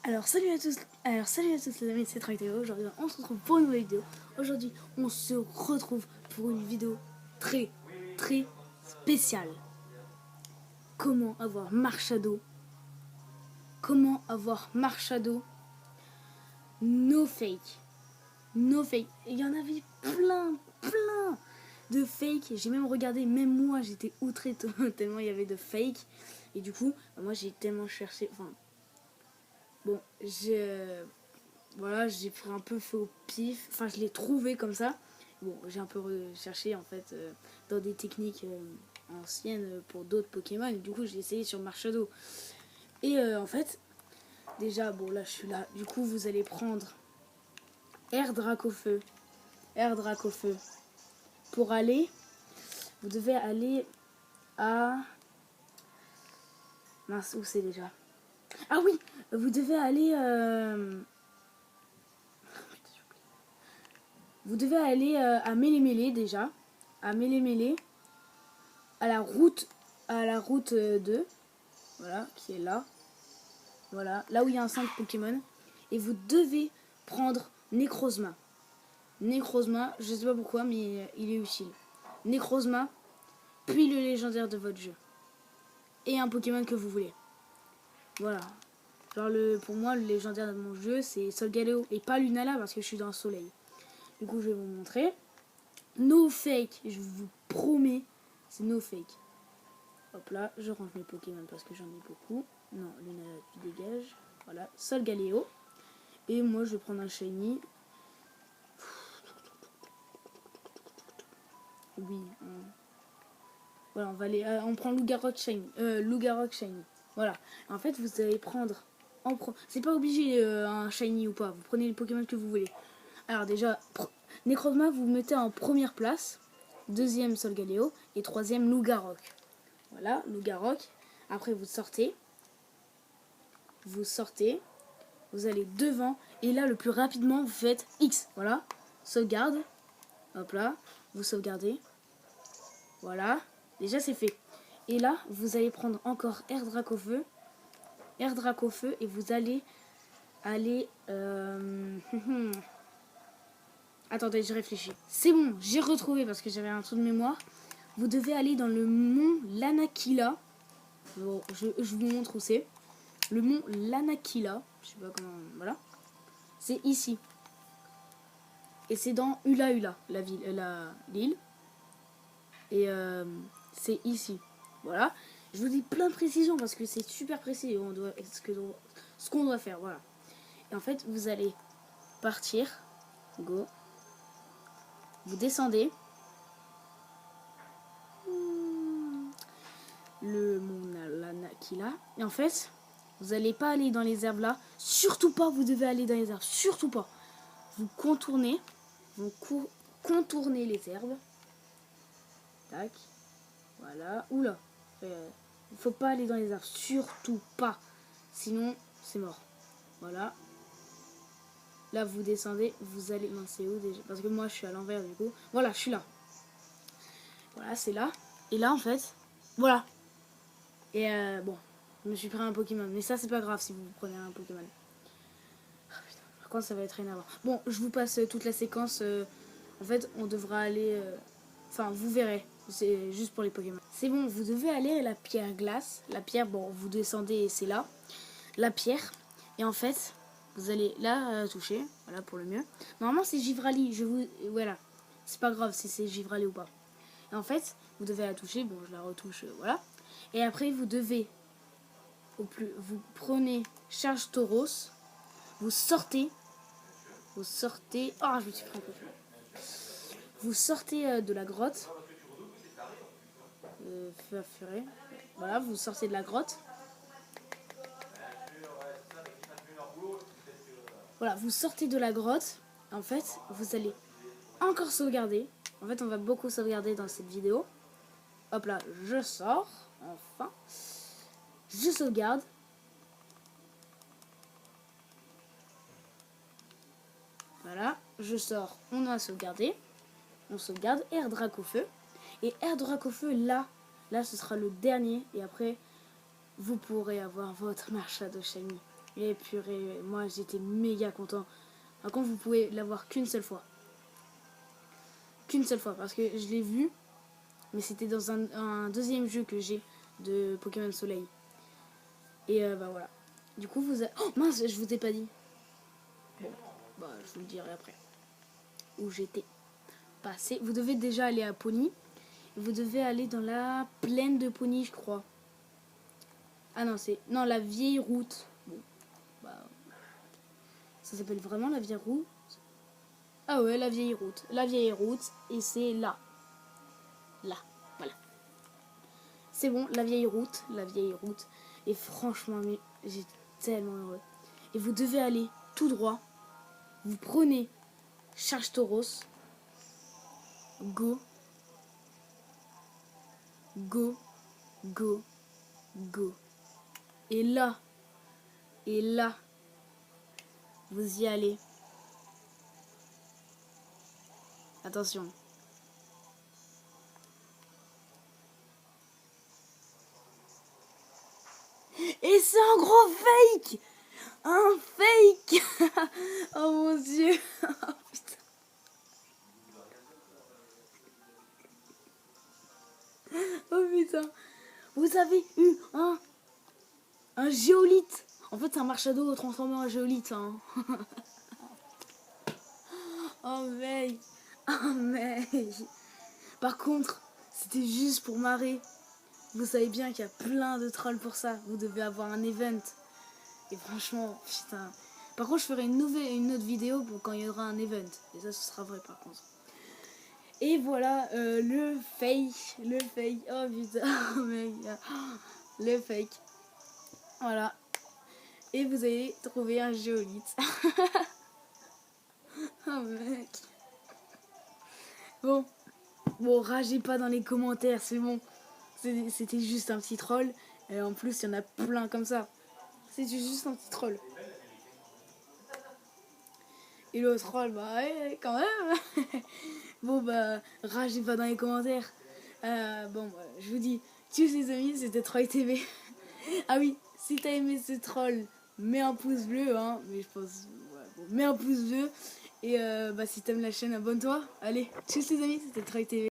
Salut à tous les amis, c'est Tractéo. Aujourd'hui on se retrouve pour une nouvelle vidéo. Aujourd'hui on se retrouve pour une vidéo très spéciale. Comment avoir Marshadow no fake. No fake. Il y en avait plein de fake. J'ai même regardé, même moi j'étais outré tellement il y avait de fake. Et du coup moi j'ai tellement cherché, bon, j'ai pris un peu fait au pif. Enfin, je l'ai trouvé comme ça. Bon, j'ai un peu recherché en fait dans des techniques anciennes pour d'autres Pokémon. Et du coup, j'ai essayé sur Marshadow. Et en fait, déjà, bon, là, je suis là. Du coup, vous allez prendre Air Dracofeu. Pour aller, vous devez aller à... Mince, où c'est déjà? Ah oui, vous devez aller... Vous devez aller à Mélémélé déjà. À Mélémélé. À la route 2. Voilà, qui est là. Voilà, là où il y a un centre Pokémon. Et vous devez prendre Necrozma. Necrozma, je sais pas pourquoi, mais il est utile. Necrozma, puis le légendaire de votre jeu. Et un Pokémon que vous voulez. Voilà. Genre pour moi, le légendaire de mon jeu, c'est Solgaleo. Et pas Lunala parce que je suis dans le soleil. Du coup, je vais vous montrer. No fake, je vous promets, c'est no fake. Hop là, je range mes Pokémon parce que j'en ai beaucoup. Non, Lunala, tu dégages. Voilà, Solgaleo. Et moi, je vais prendre un Shiny. Oui. Voilà, on prend Lougarok Shiny. Shiny. Voilà. En fait, vous allez prendre... C'est pas obligé un Shiny ou pas. Vous prenez les Pokémon que vous voulez. Alors déjà, Necrozma, vous mettez en première place. Deuxième, Solgaleo. Et troisième, Lougarok. Voilà, Lougarok. Après, vous sortez. Vous allez devant. Et là, le plus rapidement, vous faites X. Voilà. Sauvegarde. Hop là. Vous sauvegardez. Voilà. Déjà, c'est fait. Et là, vous allez prendre encore Air Dracofeu. Et vous allez aller... Attendez, je réfléchis. C'est bon, j'ai retrouvé parce que j'avais un trou de mémoire. Vous devez aller dans le mont Lanakila. Bon, je vous montre où c'est. Le mont Lanakila. Je sais pas comment... Voilà. C'est ici. Et c'est dans Ula Ula, l'île. Et c'est ici. Voilà. Je vous dis plein de précisions parce que c'est super précis. Ce qu'on doit faire. Voilà. Et en fait, vous allez partir. Go. Vous descendez. Le mont Lanakila. Et en fait, vous n'allez pas aller dans les herbes là. Surtout pas, vous devez aller dans les herbes. Surtout pas. Vous contournez. Contournez les herbes. Tac. Voilà. Oula. Il faut pas aller dans les arbres. Surtout pas. Sinon, c'est mort. Voilà. Là, vous descendez. Vous allez... Non, c'est où déjà? Parce que moi, je suis à l'envers du coup. Voilà, je suis là. Voilà, c'est là. Et là, en fait... Voilà. Et bon, je me suis pris un Pokémon. Mais ça, c'est pas grave si vous prenez un Pokémon. Oh, putain. Par contre, ça va être énervant. Bon, je vous passe toute la séquence. En fait, on devra aller... Enfin, vous verrez. C'est juste pour les Pokémon. C'est bon, vous devez aller à la pierre glace. La pierre, bon, vous descendez et c'est là. La pierre. Et en fait, vous allez là toucher. Voilà, pour le mieux. Normalement, c'est Givrali. Voilà. C'est pas grave si c'est Givrali ou pas. Et en fait, vous devez la toucher. Bon, je la retouche, voilà. Et après, vous devez... Vous prenez Charge Tauros. Vous sortez. Oh, je me suis pris un peu. Vous sortez de la grotte. Voilà, vous sortez de la grotte. Voilà, vous sortez de la grotte. En fait, vous allez encore sauvegarder. En fait, on va beaucoup sauvegarder dans cette vidéo. Hop là, je sors. Enfin. Je sauvegarde. Voilà, je sors. On a sauvegardé. On sauvegarde. Air Dracofeu. Et Air Dracofeu, là, ce sera le dernier. Et après, vous pourrez avoir votre Marshadow Shiny. Et purée, moi j'étais méga content. Par contre, vous pouvez l'avoir qu'une seule fois. Qu'une seule fois, parce que je l'ai vu, mais c'était dans un deuxième jeu que j'ai de Pokémon Soleil. Et bah voilà. Du coup, oh mince, je vous ai pas dit. Bon, bah je vous le dirai après. Où j'étais passé. Vous devez déjà aller à Pony. Vous devez aller dans la plaine de Pony, je crois. Ah non, c'est... Non, la vieille route. Bon, bah... Ça s'appelle vraiment la vieille route. Ah ouais, la vieille route. La vieille route, et c'est là. Là, voilà. C'est bon, la vieille route. La vieille route. Et franchement, mais j'ai tellement heureux. Et vous devez aller tout droit. Vous prenez Charge Tauros. Go. Go. Go. Go. Et là, vous y allez. Attention. Et c'est un gros fake! Un fake! Oh mon dieu! Oh putain! Oh putain! Vous avez eu un géolithe! En fait, c'est un Marshado transformé en géolithe. Hein. Oh mec! Oh mec! Par contre, c'était juste pour marrer. Vous savez bien qu'il y a plein de trolls pour ça. Vous devez avoir un event. Et franchement, putain. Par contre, je ferai une autre vidéo pour quand il y aura un event. Et ça, ce sera vrai par contre. Et voilà, le fake. Le fake. Oh putain, oh, mec. Le fake. Voilà. Et vous allez trouver un géolithe. Oh mec. Bon, ragez pas dans les commentaires, c'est bon. C'était juste un petit troll. Et en plus, il y en a plein comme ça. C'était juste un petit troll. Et le troll, bah ouais, quand même. Bon, bah, ragez pas dans les commentaires. Bon, bah, je vous dis, tchuss les amis, c'était Troy TV. Ah oui, si t'as aimé ce troll, mets un pouce bleu, hein. Mais je pense, ouais, bon, mets un pouce bleu. Et bah, si t'aimes la chaîne, abonne-toi. Allez, tchuss les amis, c'était Troy TV.